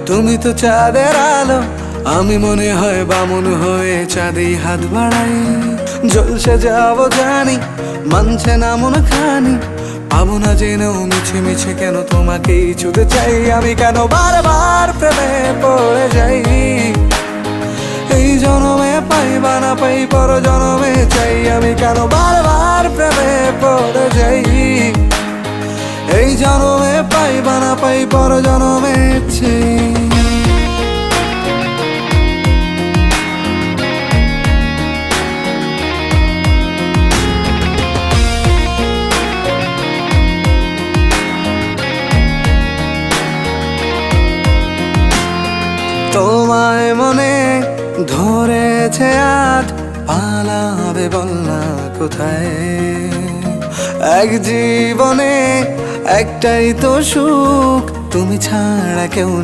তুমি তো চাঁদের আলো, আমি মনে হয় বামুন হয়ে চাঁদেই হাত বাড়াই। জলসে যাবো জানি, মানছে না মন খানি, পাবো না জেনেও মিছে মিছে কেন তোমাকেই ছুঁতে চাই। আমি কেন বারবার প্রেমে পড়ে যাই, এই জনমে পাই বা না পাই পর জনমে চাই। আমি কেন বারবার প্রেমে পড়ে যাই, এই জনমে পাই বা না পাই পর জনমে চাই। তোমায় মনে ধরেছে আজ, পালাবে বল না কোথায়। এক জীবনে একটাই তো সুখ, তুমি ছাড়া কেউ